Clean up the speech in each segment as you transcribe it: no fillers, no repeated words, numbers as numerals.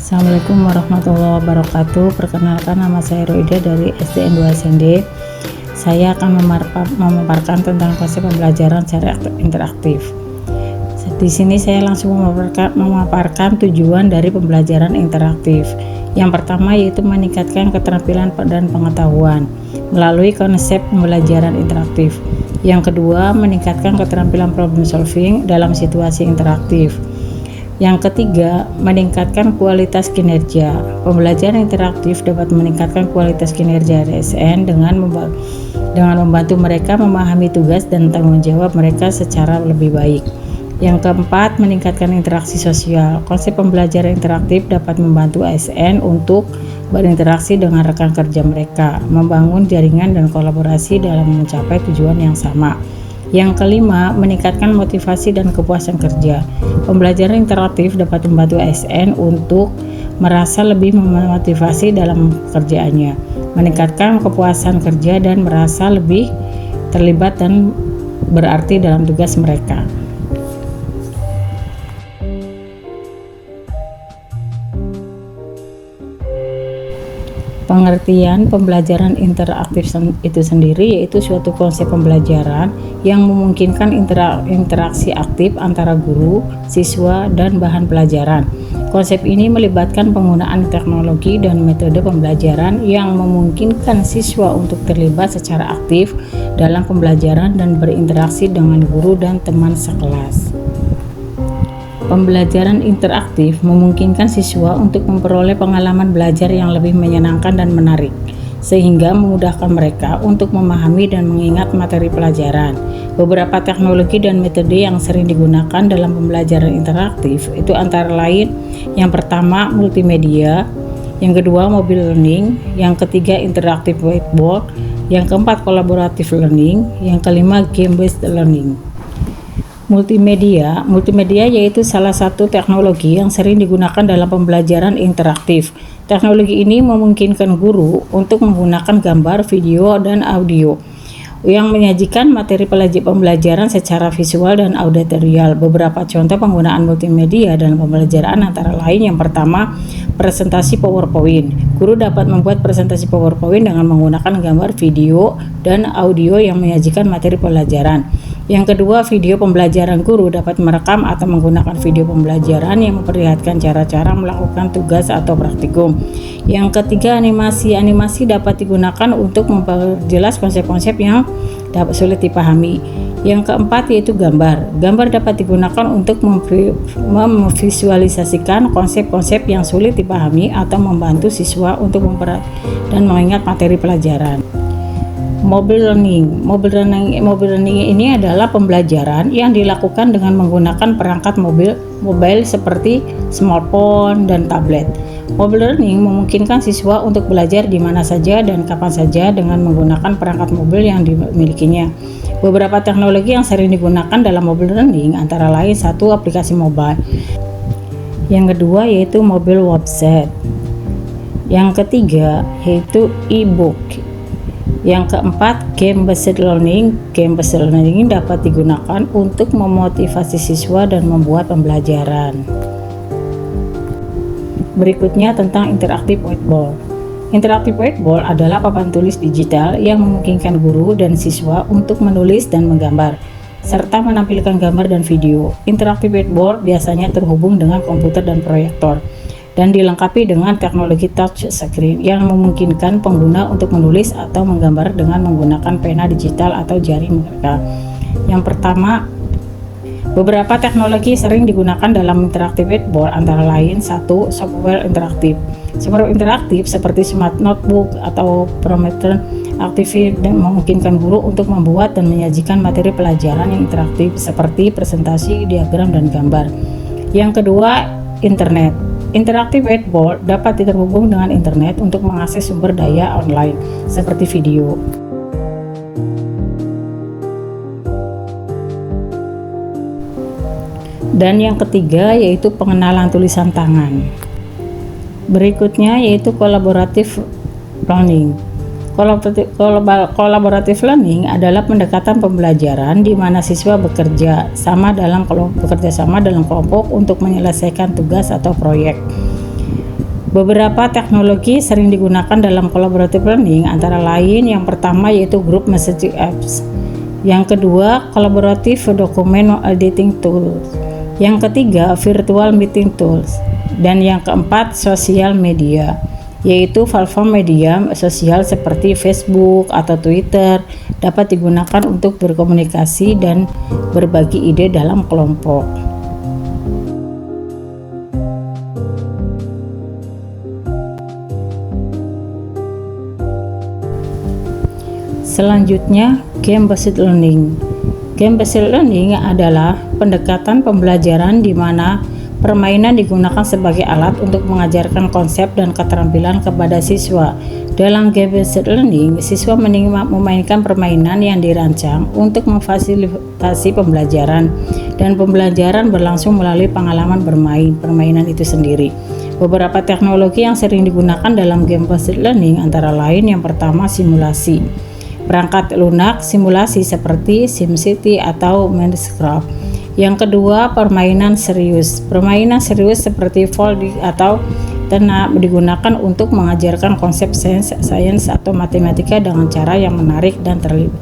Assalamualaikum warahmatullahi wabarakatuh. Perkenalkan, nama saya Roida dari SDN 2 SND. Saya akan memaparkan tentang konsep pembelajaran secara interaktif. Di sini saya langsung memaparkan tujuan dari pembelajaran interaktif. Yang pertama yaitu meningkatkan keterampilan dan pengetahuan melalui konsep pembelajaran interaktif. Yang kedua, meningkatkan keterampilan problem solving dalam situasi interaktif. Yang ketiga, meningkatkan kualitas kinerja. Pembelajaran interaktif dapat meningkatkan kualitas kinerja ASN dengan membantu mereka memahami tugas dan tanggung jawab mereka secara lebih baik. Yang keempat, meningkatkan interaksi sosial. Konsep pembelajaran interaktif dapat membantu ASN untuk berinteraksi dengan rekan kerja mereka, membangun jaringan dan kolaborasi dalam mencapai tujuan yang sama. Yang kelima, meningkatkan motivasi dan kepuasan kerja. Pembelajaran interaktif dapat membantu ASN untuk merasa lebih memotivasi dalam pekerjaannya, meningkatkan kepuasan kerja dan merasa lebih terlibat dan berarti dalam tugas mereka. Pengertian pembelajaran interaktif itu sendiri yaitu suatu konsep pembelajaran yang memungkinkan interaksi aktif antara guru, siswa, dan bahan pelajaran. Konsep ini melibatkan penggunaan teknologi dan metode pembelajaran yang memungkinkan siswa untuk terlibat secara aktif dalam pembelajaran dan berinteraksi dengan guru dan teman sekelas. Pembelajaran interaktif memungkinkan siswa untuk memperoleh pengalaman belajar yang lebih menyenangkan dan menarik, sehingga memudahkan mereka untuk memahami dan mengingat materi pelajaran. Beberapa teknologi dan metode yang sering digunakan dalam pembelajaran interaktif itu antara lain: yang pertama, multimedia; yang kedua, mobile learning; yang ketiga, interactive whiteboard; yang keempat, collaborative learning; yang kelima, game-based learning. Multimedia yaitu salah satu teknologi yang sering digunakan dalam pembelajaran interaktif. Teknologi ini memungkinkan guru untuk menggunakan gambar, video, dan audio yang menyajikan materi pembelajaran secara visual dan auditorial. Beberapa contoh penggunaan multimedia dalam pembelajaran antara lain: yang pertama, presentasi PowerPoint. Guru dapat membuat presentasi PowerPoint dengan menggunakan gambar, video, dan audio yang menyajikan materi pelajaran. Yang kedua, video pembelajaran. Guru dapat merekam atau menggunakan video pembelajaran yang memperlihatkan cara-cara melakukan tugas atau praktikum. Yang ketiga, animasi. Animasi dapat digunakan untuk memperjelas konsep-konsep yang dapat sulit dipahami. Yang keempat yaitu gambar. Gambar dapat digunakan untuk memvisualisasikan konsep-konsep yang sulit dipahami atau membantu siswa untuk dan mengingat materi pelajaran. Mobile learning ini adalah pembelajaran yang dilakukan dengan menggunakan perangkat mobile seperti smartphone dan tablet. Mobile learning memungkinkan siswa untuk belajar di mana saja dan kapan saja dengan menggunakan perangkat mobil yang dimilikinya. Beberapa teknologi yang sering digunakan dalam mobile learning antara lain: satu, aplikasi mobile; yang kedua yaitu mobile website; yang ketiga yaitu e-book; yang keempat, game-based learning. Game-based learning dapat digunakan untuk memotivasi siswa dan membuat pembelajaran. Berikutnya tentang interactive whiteboard. Interactive whiteboard adalah papan tulis digital yang memungkinkan guru dan siswa untuk menulis dan menggambar, serta menampilkan gambar dan video. Interactive whiteboard biasanya terhubung dengan komputer dan proyektor, dan dilengkapi dengan teknologi touch screen yang memungkinkan pengguna untuk menulis atau menggambar dengan menggunakan pena digital atau jari mereka. Yang pertama, beberapa teknologi sering digunakan dalam interactive whiteboard antara lain: satu, software interaktif. Software interaktif seperti Smart Notebook atau Prometheus Active dan memungkinkan guru untuk membuat dan menyajikan materi pelajaran yang interaktif seperti presentasi, diagram, dan gambar. Yang kedua, internet. Interactive whiteboard dapat terhubung dengan internet untuk mengakses sumber daya online seperti video. Dan yang ketiga yaitu pengenalan tulisan tangan. Berikutnya yaitu collaborative learning. Collaborative learning adalah pendekatan pembelajaran di mana siswa bekerja sama dalam kelompok untuk menyelesaikan tugas atau proyek. Beberapa teknologi sering digunakan dalam collaborative learning antara lain yang pertama yaitu group messaging apps, yang kedua collaborative document editing tools, yang ketiga virtual meeting tools, dan yang keempat sosial media, yaitu platform media sosial seperti Facebook atau Twitter dapat digunakan untuk berkomunikasi dan berbagi ide dalam kelompok. Selanjutnya, game-based learning. Game-based learning adalah pendekatan pembelajaran di mana permainan digunakan sebagai alat untuk mengajarkan konsep dan keterampilan kepada siswa. Dalam game-based learning, siswa memainkan permainan yang dirancang untuk memfasilitasi pembelajaran, dan pembelajaran berlangsung melalui pengalaman bermain permainan itu sendiri. Beberapa teknologi yang sering digunakan dalam game-based learning antara lain yang pertama simulasi. Perangkat lunak simulasi seperti SimCity atau Minecraft. Yang kedua, permainan serius. Permainan serius seperti Folding atau Tenap digunakan untuk mengajarkan konsep sains atau matematika dengan cara yang menarik dan terlibat.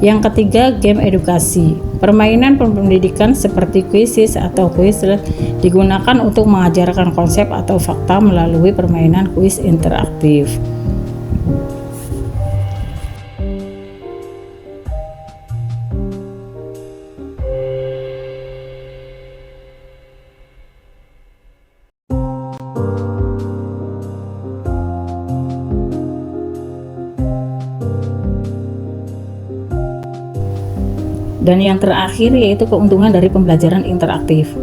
Yang ketiga, game edukasi. Permainan pendidikan seperti Quizizz atau Quizlet digunakan untuk mengajarkan konsep atau fakta melalui permainan kuis interaktif. Dan yang terakhir yaitu keuntungan dari pembelajaran interaktif.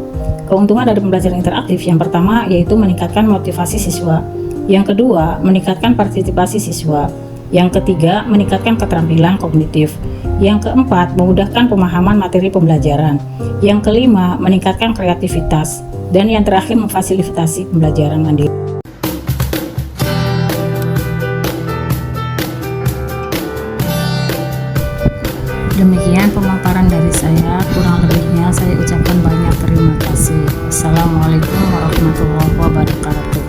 Keuntungan dari pembelajaran interaktif yang pertama yaitu meningkatkan motivasi siswa. Yang kedua, meningkatkan partisipasi siswa. Yang ketiga, meningkatkan keterampilan kognitif. Yang keempat, memudahkan pemahaman materi pembelajaran. Yang kelima, meningkatkan kreativitas. Dan yang terakhir, memfasilitasi pembelajaran mandiri. Demikian pemaparan dari saya, kurang lebihnya saya ucapkan banyak terima kasih. Assalamualaikum warahmatullahi wabarakatuh.